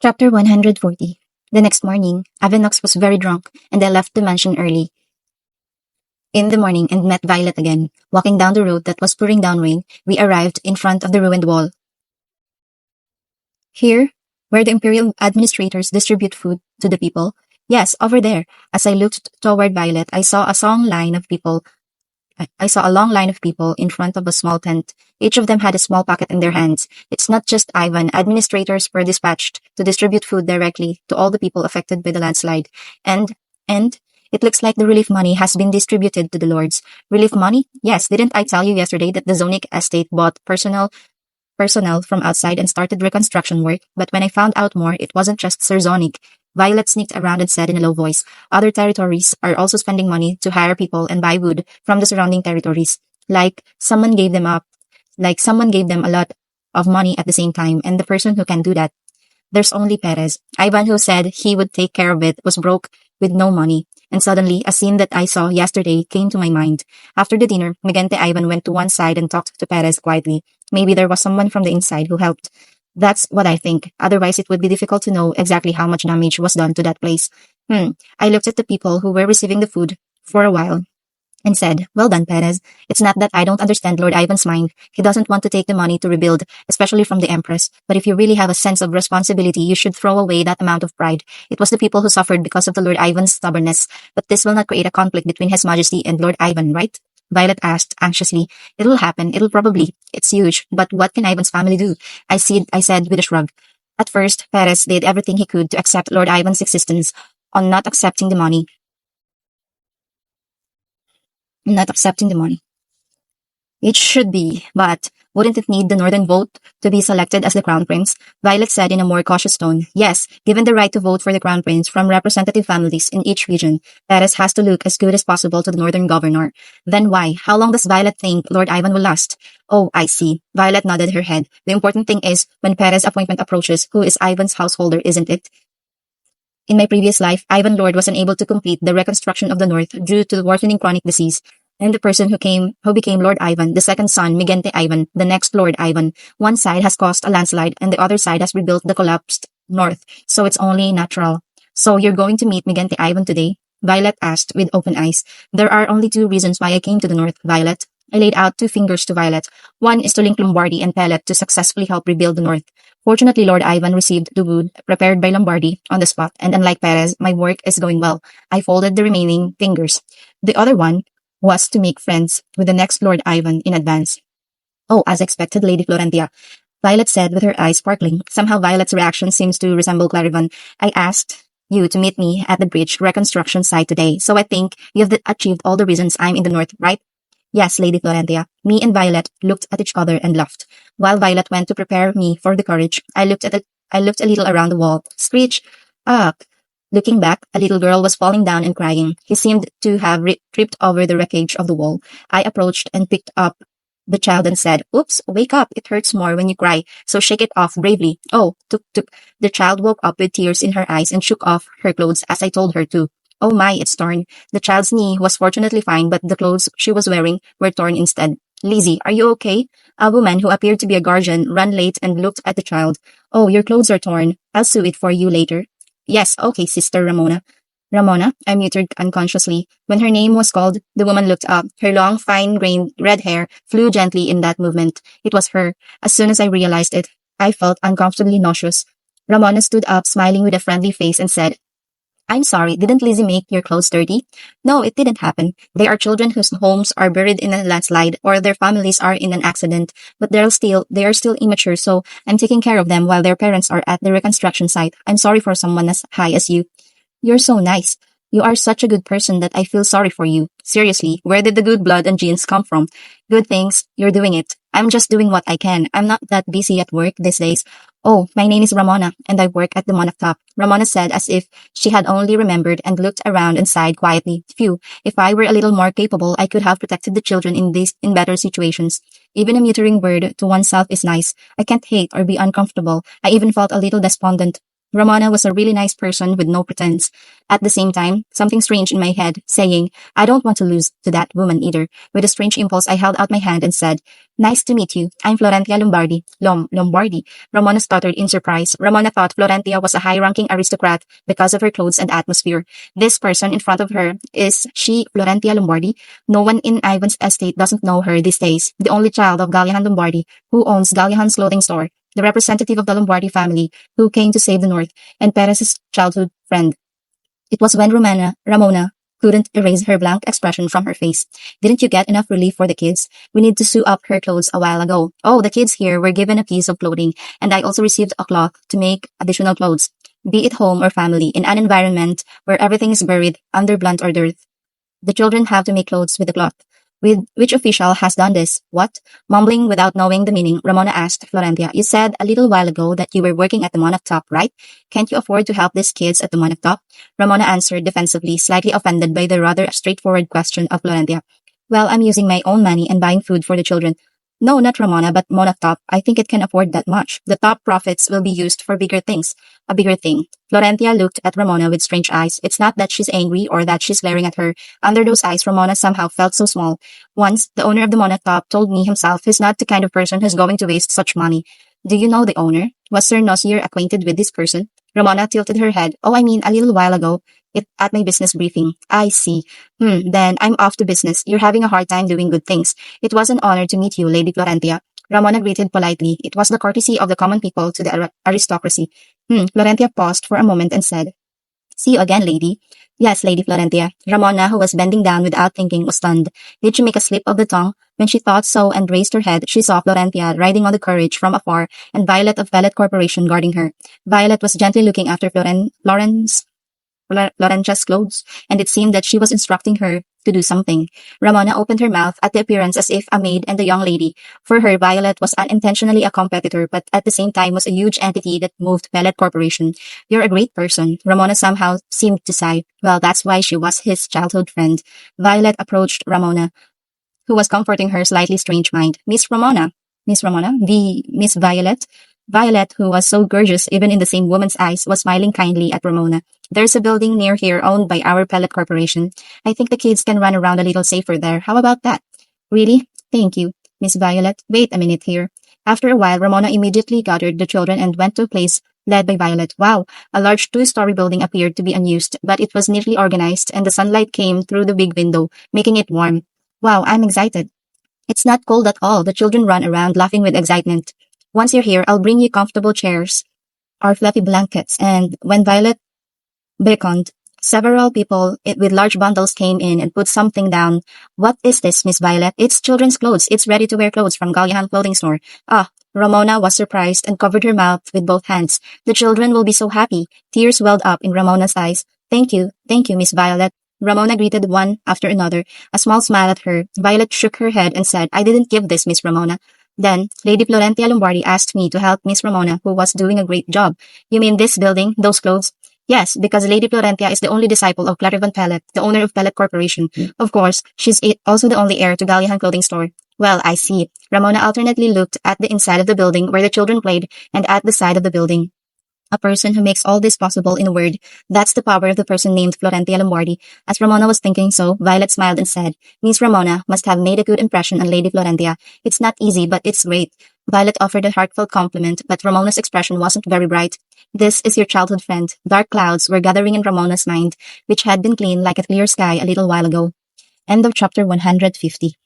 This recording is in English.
Chapter 140. The next morning, Avenox was very drunk, and I left the mansion early in the morning and met Violet again. Walking down the road that was pouring down rain, we arrived in front of the ruined wall. Here, where the imperial administrators distribute food to the people? Yes, over there. As I looked toward Violet, I saw a long line of people in front of a small tent. Each of them had a small packet in their hands. It's not just Ivan. Administrators were dispatched to distribute food directly to all the people affected by the landslide. And it looks like the relief money has been distributed to the lords. Relief money? Yes, didn't I tell you yesterday that the Zonic estate bought personnel from outside and started reconstruction work? But when I found out more, it wasn't just Sir Zonic. Violet sneaked around and said in a low voice, other territories are also spending money to hire people and buy wood from the surrounding territories. Like someone gave them a lot of money at the same time, and the person who can do that, there's only Perez. Ivan, who said he would take care of it, was broke with no money. And suddenly, a scene that I saw yesterday came to my mind. After the dinner, Megente Ivan went to one side and talked to Perez quietly. Maybe there was someone from the inside who helped. That's what I think. Otherwise, it would be difficult to know exactly how much damage was done to that place. I looked at the people who were receiving the food for a while and said, well done, Perez. It's not that I don't understand Lord Ivan's mind. He doesn't want to take the money to rebuild, especially from the Empress. But if you really have a sense of responsibility, you should throw away that amount of pride. It was the people who suffered because of the Lord Ivan's stubbornness. But this will not create a conflict between His Majesty and Lord Ivan, right? Violet asked anxiously. It'll happen. It'll probably. It's huge. But what can Ivan's family do? I said with a shrug. At first, Perez did everything he could to accept Lord Ivan's existence on not accepting the money. It should be, but wouldn't it need the northern vote to be selected as the crown prince? Violet said in a more cautious tone. Yes, given the right to vote for the crown prince from representative families in each region, Perez has to look as good as possible to the northern governor. Then why? How long does Violet think Lord Ivan will last? Oh, I see. Violet nodded her head. The important thing is, when Perez's appointment approaches, who is Ivan's householder, isn't it? In my previous life, Ivan Lord was unable to complete the reconstruction of the north due to the worsening chronic disease. And the person who became Lord Ivan, the second son, Megente Ivan, the next Lord Ivan, one side has caused a landslide and the other side has rebuilt the collapsed north, so it's only natural. So you're going to meet Megente Ivan today? Violet asked with open eyes. There are only two reasons why I came to the north, Violet. I laid out two fingers to Violet. One is to link Lombardy and Pellet to successfully help rebuild the north. Fortunately, Lord Ivan received the wood prepared by Lombardy on the spot, and unlike Perez, my work is going well. I folded the remaining fingers. The other one was to make friends with the next Lord Ivan in advance. Oh, as expected, Lady Florentia, Violet said with her eyes sparkling. Somehow Violet's reaction seems to resemble Clarivan. I asked you to meet me at the bridge reconstruction site today, so I think you've achieved all the reasons I'm in the north, right? Yes, Lady Florentia. Me and Violet looked at each other and laughed. While Violet went to prepare me for the courage, I looked a little around the wall. Screech! Ah! Looking back, a little girl was falling down and crying. He seemed to have tripped over the wreckage of the wall. I approached and picked up the child and said, oops, wake up. It hurts more when you cry, so shake it off bravely. Oh, tuk tuk. The child woke up with tears in her eyes and shook off her clothes as I told her to. Oh my, it's torn. The child's knee was fortunately fine, but the clothes she was wearing were torn instead. Lizzie, are you okay? A woman who appeared to be a guardian ran late and looked at the child. Oh, your clothes are torn. I'll sew it for you later. Yes, okay, Sister Ramona. Ramona, I muttered unconsciously. When her name was called, the woman looked up. Her long, fine-grained red hair flew gently in that movement. It was her. As soon as I realized it, I felt uncomfortably nauseous. Ramona stood up, smiling with a friendly face, and said, I'm sorry, didn't Lizzie make your clothes dirty? No, it didn't happen. They are children whose homes are buried in a landslide or their families are in an accident, but they are still immature, so I'm taking care of them while their parents are at the reconstruction site. I'm sorry for someone as high as you. You're so nice. You are such a good person that I feel sorry for you. Seriously, where did the good blood and genes come from? Good things, you're doing it. I'm just doing what I can. I'm not that busy at work these days. Oh, my name is Ramona, and I work at the Monarch Top, Ramona said as if she had only remembered and looked around and sighed quietly. Phew, if I were a little more capable, I could have protected the children in better situations. Even a muttering word to oneself is nice. I can't hate or be uncomfortable. I even felt a little despondent Ramona was a really nice person with no pretense. At the same time, something strange in my head, saying, I don't want to lose to that woman either. With a strange impulse, I held out my hand and said, Nice to meet you. I'm Florentia Lombardi. Lombardi. Ramona stuttered in surprise. Ramona thought Florentia was a high-ranking aristocrat because of her clothes and atmosphere. This person in front of her, is she Florentia Lombardi? No one in Ivan's estate doesn't know her these days. The only child of Gallihan Lombardi, who owns Gallihan's clothing store. The representative of the Lombardi family, who came to save the North, and Perez's childhood friend. It was when Ramona couldn't erase her blank expression from her face. Didn't you get enough relief for the kids? We need to sew up her clothes a while ago. Oh, the kids here were given a piece of clothing, and I also received a cloth to make additional clothes. Be it home or family, in an environment where everything is buried under blunt or dirt. The children have to make clothes with the cloth. With which official has done this? What? Mumbling without knowing the meaning, Ramona asked Florentia, You said a little while ago that you were working at the Monarch Top, right? Can't you afford to help these kids at the Monarch Top? Ramona answered defensively, slightly offended by the rather straightforward question of Florentia. Well, I'm using my own money and buying food for the children. No, not Ramona, but Monarch Top. I think it can afford that much. The top profits will be used for bigger things. A bigger thing. Florentia looked at Ramona with strange eyes. It's not that she's angry or that she's glaring at her. Under those eyes, Ramona somehow felt so small. Once, the owner of the Monarch Top told me himself he's not the kind of person who's going to waste such money. Do you know the owner? Was Sir Nosier acquainted with this person? Ramona tilted her head. Oh, I mean, a little while ago. At my business briefing. I see. Then I'm off to business. You're having a hard time doing good things. It was an honor to meet you, Lady Florentia. Ramona greeted politely. It was the courtesy of the common people to the aristocracy. Florentia paused for a moment and said, See you again, lady. Yes, Lady Florentia. Ramona, who was bending down without thinking, was stunned. Did she make a slip of the tongue? When she thought so and raised her head, she saw Florentia riding on the carriage from afar and Violet of Velvet Corporation guarding her. Violet was gently looking after Lorentia's clothes, and it seemed that she was instructing her to do something. Ramona opened her mouth at the appearance as if a maid and a young lady. For her, Violet was unintentionally a competitor, but at the same time was a huge entity that moved Velvet Corporation. You're a great person. Ramona somehow seemed to sigh. Well, that's why she was his childhood friend. Violet approached Ramona, who was comforting her slightly strange mind. Miss Ramona, the Miss Violet. Violet, who was so gorgeous even in the same woman's eyes, was smiling kindly at Ramona. There's a building near here owned by our pellet corporation. I think the kids can run around a little safer there. How about that? Really? Thank you, Miss Violet. Wait a minute here. After a while, Ramona immediately gathered the children and went to a place led by Violet. Wow, a large two-story building appeared to be unused, but it was neatly organized and the sunlight came through the big window, making it warm. Wow, I'm excited. It's not cold at all. The children ran around laughing with excitement. Once you're here, I'll bring you comfortable chairs or fluffy blankets. And when Violet beckoned, several people with large bundles came in and put something down. What is this, Miss Violet? It's children's clothes. It's ready-to-wear clothes from Gallihan Clothing Store. Ah, Ramona was surprised and covered her mouth with both hands. The children will be so happy. Tears welled up in Ramona's eyes. Thank you, Miss Violet. Ramona greeted one after another. A small smile at her. Violet shook her head and said, I didn't give this, Miss Ramona. Then, Lady Florentia Lombardi asked me to help Miss Ramona, who was doing a great job. You mean this building, those clothes? Yes, because Lady Florentia is the only disciple of Clarivan Pellet, the owner of Pellet Corporation. Of course, she's also the only heir to Gallihan Clothing Store. Well, I see. Ramona alternately looked at the inside of the building where the children played and at the side of the building. A person who makes all this possible in a word. That's the power of the person named Florentia Lombardi. As Ramona was thinking so, Violet smiled and said, Miss Ramona must have made a good impression on Lady Florentia. It's not easy, but it's great. Violet offered a heartfelt compliment, but Ramona's expression wasn't very bright. This is your childhood friend. Dark clouds were gathering in Ramona's mind, which had been clean like a clear sky a little while ago. End of chapter 150.